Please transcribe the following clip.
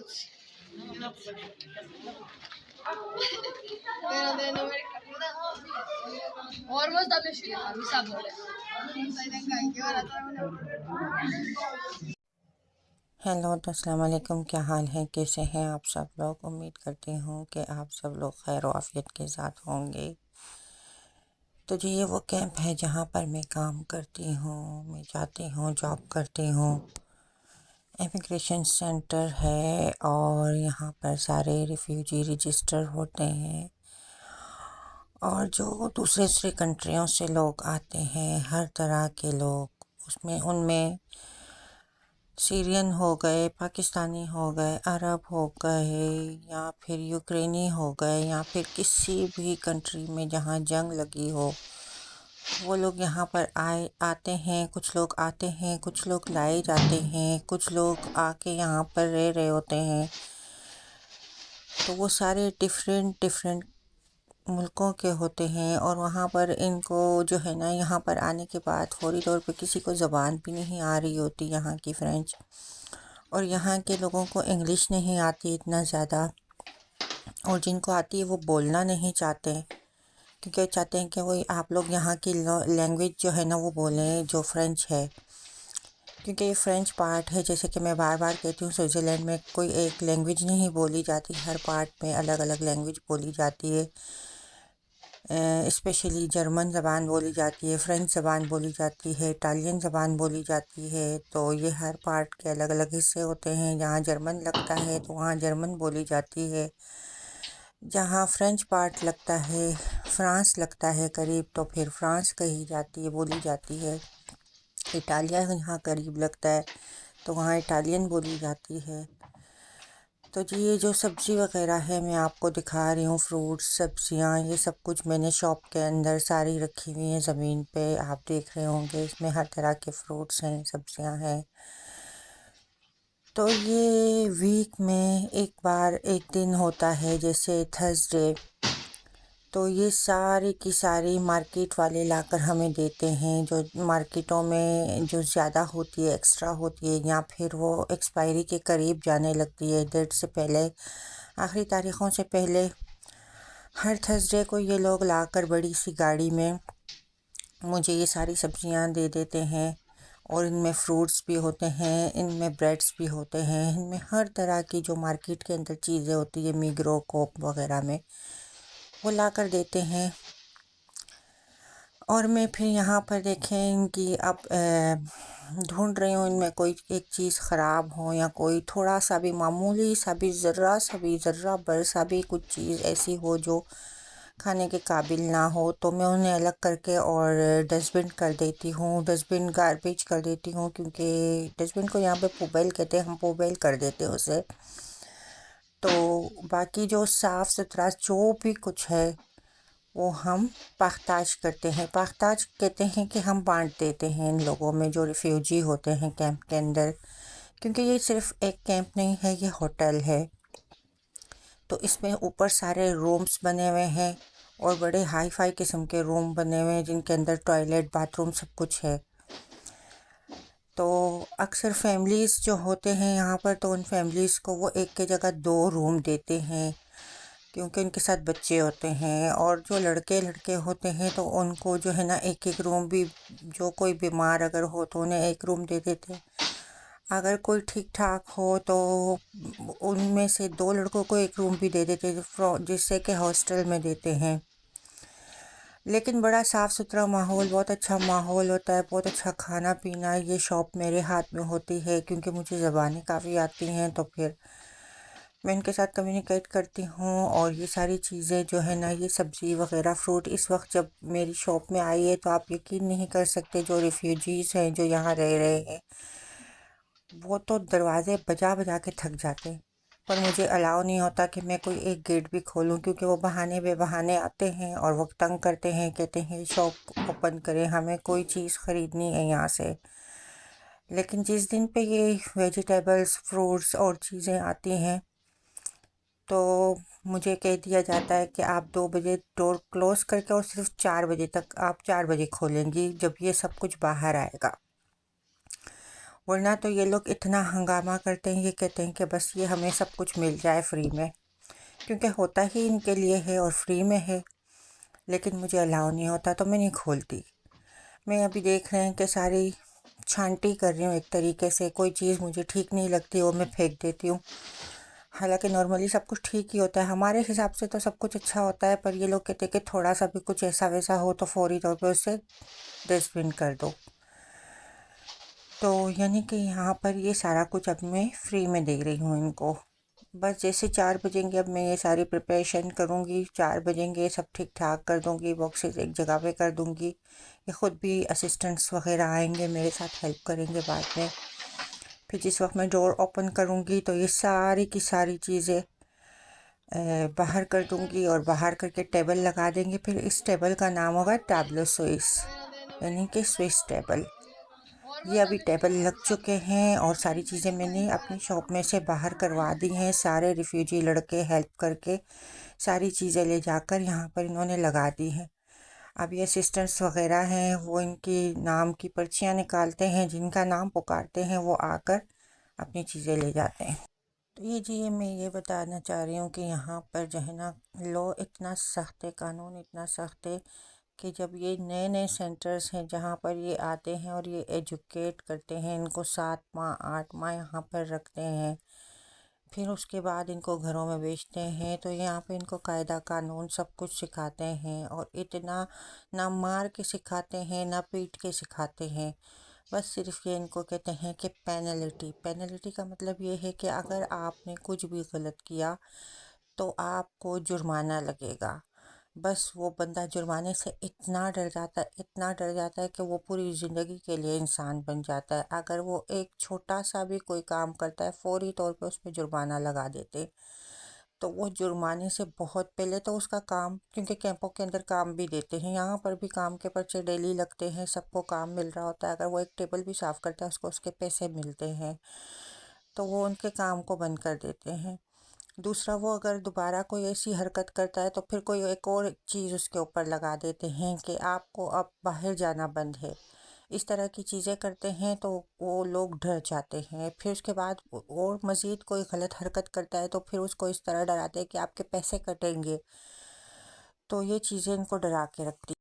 Hello तो अस्सलाम वालेकुम, क्या हाल है, कैसे हैं आप सब लोग। उम्मीद करती हूँ कि आप सब लोग खैर आफियत के साथ होंगे। तो जी ये वो कैंप है जहाँ पर मैं काम करती हूँ, मैं जाती हूँ, जॉब करती हूँ। इमिग्रेशन सेंटर है और यहाँ पर सारे रिफ्यूजी रजिस्टर होते हैं और जो दूसरे कंट्रियों से लोग आते हैं, हर तरह के लोग उसमें उनमें सीरियन हो गए, पाकिस्तानी हो गए, अरब हो गए या फिर यूक्रेनी हो गए या फिर किसी भी कंट्री में जहाँ जंग लगी हो, वो लोग यहाँ पर आते हैं। कुछ लोग आते हैं, कुछ लोग लाए जाते हैं, कुछ लोग आके यहाँ पर रह रहे होते हैं। तो वो सारे डिफरेंट मुल्कों के होते हैं और वहाँ पर इनको जो है ना, यहाँ पर आने के बाद फौरी तौर पे किसी को ज़बान भी नहीं आ रही होती यहाँ की फ़्रेंच, और यहाँ के लोगों को इंग्लिश नहीं आती इतना ज़्यादा, और जिनको आती है वो बोलना नहीं चाहते क्योंकि चाहते हैं कि वो आप लोग यहाँ की लैंग्वेज जो है ना वो बोलें, जो फ़्रेंच है। क्योंकि ये फ़्रेंच पार्ट है, जैसे कि मैं बार बार कहती हूँ, स्विट्ज़रलैंड में कोई एक लैंग्वेज नहीं बोली जाती, हर पार्ट में अलग अलग लैंग्वेज बोली जाती है। स्पेशली जर्मन ज़बान बोली जाती है, फ़्रेंच ज़बान बोली जाती है, इटालियन ज़बान बोली जाती है। तो ये हर पार्ट के अलग अलग हिस्से होते हैं। जहाँ जर्मन लगता है तो वहाँ जर्मन बोली जाती है, जहाँ फ़्रेंच पार्ट लगता है, फ्रांस लगता है करीब, तो फिर फ्रांस कही जाती है, बोली जाती है। इटालिया यहाँ करीब लगता है तो वहाँ इटालियन बोली जाती है। तो जी ये जो सब्ज़ी वगैरह है मैं आपको दिखा रही हूँ, फ्रूट्स, सब्जियाँ, ये सब कुछ मैंने शॉप के अंदर सारी रखी हुई हैं ज़मीन पे, आप देख रहे होंगे। इसमें हर तरह के फ्रूट्स हैं, सब्जियाँ हैं। तो ये वीक में एक बार एक दिन होता है, जैसे थर्सडे। तो ये सारी की सारी मार्केट वाले लाकर हमें देते हैं, जो मार्केटों में जो ज़्यादा होती है, एक्स्ट्रा होती है, या फिर वो एक्सपायरी के करीब जाने लगती है, डेट से पहले, आखिरी तारीख़ों से पहले। हर थर्सडे को ये लोग लाकर बड़ी सी गाड़ी में मुझे ये सारी सब्जियां दे देते हैं। और इनमें फ्रूट्स भी होते हैं, इनमें ब्रेड्स भी होते हैं, इनमें हर तरह की जो मार्केट के अंदर चीज़ें होती है, मिग्रो, कोप वगैरह में, वो ला कर देते हैं। और मैं फिर यहाँ पर देखें इनकी अब ढूंढ रही हूँ, इनमें कोई एक चीज़ ख़राब हो या कोई थोड़ा सा भी, मामूली सा भी, ज़र्रा भर सा भी कुछ चीज़ ऐसी हो जो खाने के काबिल ना हो, तो मैं उन्हें अलग करके और डस्टबिन कर देती हूँ, डस्टबिन गार्बेज कर देती हूँ। क्योंकि डस्टबिन को यहाँ पे पुबैल कहते हैं, हम पुबैल कर देते हैं उसे। तो बाकी जो साफ़ सुथरा जो भी कुछ है वो हम पाख्ताज करते हैं। पाख्ताज कहते हैं कि हम बांट देते हैं इन लोगों में जो रिफ्यूजी होते हैं कैंप के अंदर, क्योंकि ये सिर्फ एक कैंप नहीं है, ये होटल है। तो इसमें ऊपर सारे रूम्स बने हुए हैं और बड़े हाई फाई किस्म के रूम बने हुए हैं, जिनके अंदर टॉयलेट, बाथरूम सब कुछ है। तो अक्सर फैमिलीज़ जो होते हैं यहाँ पर, तो उन फैमिलीज़ को वो एक के जगह 2 रूम देते हैं, क्योंकि उनके साथ बच्चे होते हैं। और जो लड़के होते हैं तो उनको जो है ना एक एक रूम भी, जो कोई बीमार अगर हो तो उन्हें एक रूम दे देते हैं। अगर कोई ठीक ठाक हो तो उनमें से 2 लड़कों को एक रूम भी दे देते, जिससे कि हॉस्टल में देते हैं। लेकिन बड़ा साफ़ सुथरा माहौल, बहुत अच्छा माहौल होता है, बहुत अच्छा खाना पीना। ये शॉप मेरे हाथ में होती है क्योंकि मुझे ज़बानें काफ़ी आती हैं, तो फिर मैं इनके साथ कम्युनिकेट करती हूँ। और ये सारी चीज़ें जो है ना, ये सब्ज़ी वगैरह, फ्रूट, इस वक्त जब मेरी शॉप में आई है तो आप यकीन नहीं कर सकते, जो रिफ्यूजीज़ हैं जो यहाँ रह रहे हैं वो तो दरवाज़े बजा के थक जाते हैं। पर मुझे अलाउ नहीं होता कि मैं कोई एक गेट भी खोलूं, क्योंकि वो बहाने बेबहाने आते हैं और वो तंग करते हैं, कहते हैं शॉप ओपन करें, हमें कोई चीज़ ख़रीदनी है यहाँ से। लेकिन जिस दिन पे ये वेजिटेबल्स, फ्रूट्स और चीज़ें आती हैं तो मुझे कह दिया जाता है कि आप 2 बजे डोर क्लोज़ करके और सिर्फ 4 बजे तक, आप 4 बजे खोलेंगी जब ये सब कुछ बाहर आएगा। वरना तो ये लोग इतना हंगामा करते हैं, ये कहते हैं कि बस ये हमें सब कुछ मिल जाए फ्री में, क्योंकि होता ही इनके लिए है और फ्री में है। लेकिन मुझे अलाउ नहीं होता तो मैं नहीं खोलती। मैं अभी देख रहे हैं कि सारी छांटी कर रही हूँ एक तरीके से। कोई चीज़ मुझे ठीक नहीं लगती वो मैं फेंक देती हूँ। हालांकि नॉर्मली सब कुछ ठीक ही होता है, हमारे हिसाब से तो सब कुछ अच्छा होता है, पर ये लोग कहते हैं कि थोड़ा सा भी कुछ ऐसा वैसा हो तो फौरी तौर पर उसे डस्टबिन कर दो। तो यानी कि यहाँ पर ये सारा कुछ अब मैं फ्री में दे रही हूँ इनको। बस जैसे 4 बजेंगे अब मैं ये सारी प्रिपरेशन करूँगी, 4 बजेंगे सब ठीक ठाक कर दूँगी, बॉक्सेस एक जगह पे कर दूँगी। ये ख़ुद भी असिस्टेंट्स वग़ैरह आएंगे मेरे साथ हेल्प करेंगे बाद में। फिर जिस वक्त मैं डोर ओपन करूँगी तो ये सारी की सारी चीज़ें बाहर कर दूँगी और बाहर करके टेबल लगा देंगे। फिर इस टेबल का नाम होगा टैब्लो स्विस, यानी कि स्विस टेबल। ये अभी टेबल लग चुके हैं और सारी चीज़ें मैंने अपनी शॉप में से बाहर करवा दी हैं। सारे रिफ्यूजी लड़के हेल्प करके सारी चीज़ें ले जाकर यहाँ पर इन्होंने लगा दी हैं। अब ये असिस्टेंट्स वग़ैरह हैं, वो इनकी नाम की पर्चियाँ निकालते हैं, जिनका नाम पुकारते हैं वो आकर अपनी चीज़ें ले जाते हैं। तो ये मैं ये बताना चाह रही हूँ कि यहाँ पर जो है ना, लॉ इतना सख्त है, कानून इतना सख्त है कि जब ये नए नए सेंटर्स हैं जहाँ पर ये आते हैं और ये एजुकेट करते हैं, इनको 7 माह 8 माह यहाँ पर रखते हैं, फिर उसके बाद इनको घरों में बेचते हैं। तो यहाँ पे इनको कायदा कानून सब कुछ सिखाते हैं, और इतना ना मार के सिखाते हैं ना पीट के सिखाते हैं। बस सिर्फ ये इनको कहते हैं कि पेनल्टी। पेनल्टी का मतलब ये है कि अगर आपने कुछ भी गलत किया तो आपको जुर्माना लगेगा। बस वो बंदा जुर्माने से इतना डर जाता है, इतना डर जाता है कि वो पूरी ज़िंदगी के लिए इंसान बन जाता है। अगर वो एक छोटा सा भी कोई काम करता है फौरी तौर पे उस पर जुर्माना लगा देते। तो वो जुर्माने से बहुत पहले तो उसका काम, क्योंकि कैंपों के अंदर काम भी देते हैं, यहाँ पर भी काम के पर्चे डेली लगते हैं, सबको काम मिल रहा होता है। अगर वो एक टेबल भी साफ़ करता है उसको उसके पैसे मिलते हैं, तो वो उनके काम को बंद कर देते हैं। दूसरा, वो अगर दोबारा कोई ऐसी हरकत करता है तो फिर कोई एक और चीज़ उसके ऊपर लगा देते हैं कि आपको अब बाहर जाना बंद है। इस तरह की चीज़ें करते हैं तो वो लोग डर जाते हैं। फिर उसके बाद और मज़ीद कोई गलत हरकत करता है तो फिर उसको इस तरह डराते हैं कि आपके पैसे कटेंगे। तो ये चीज़ें इनको डरा के रखती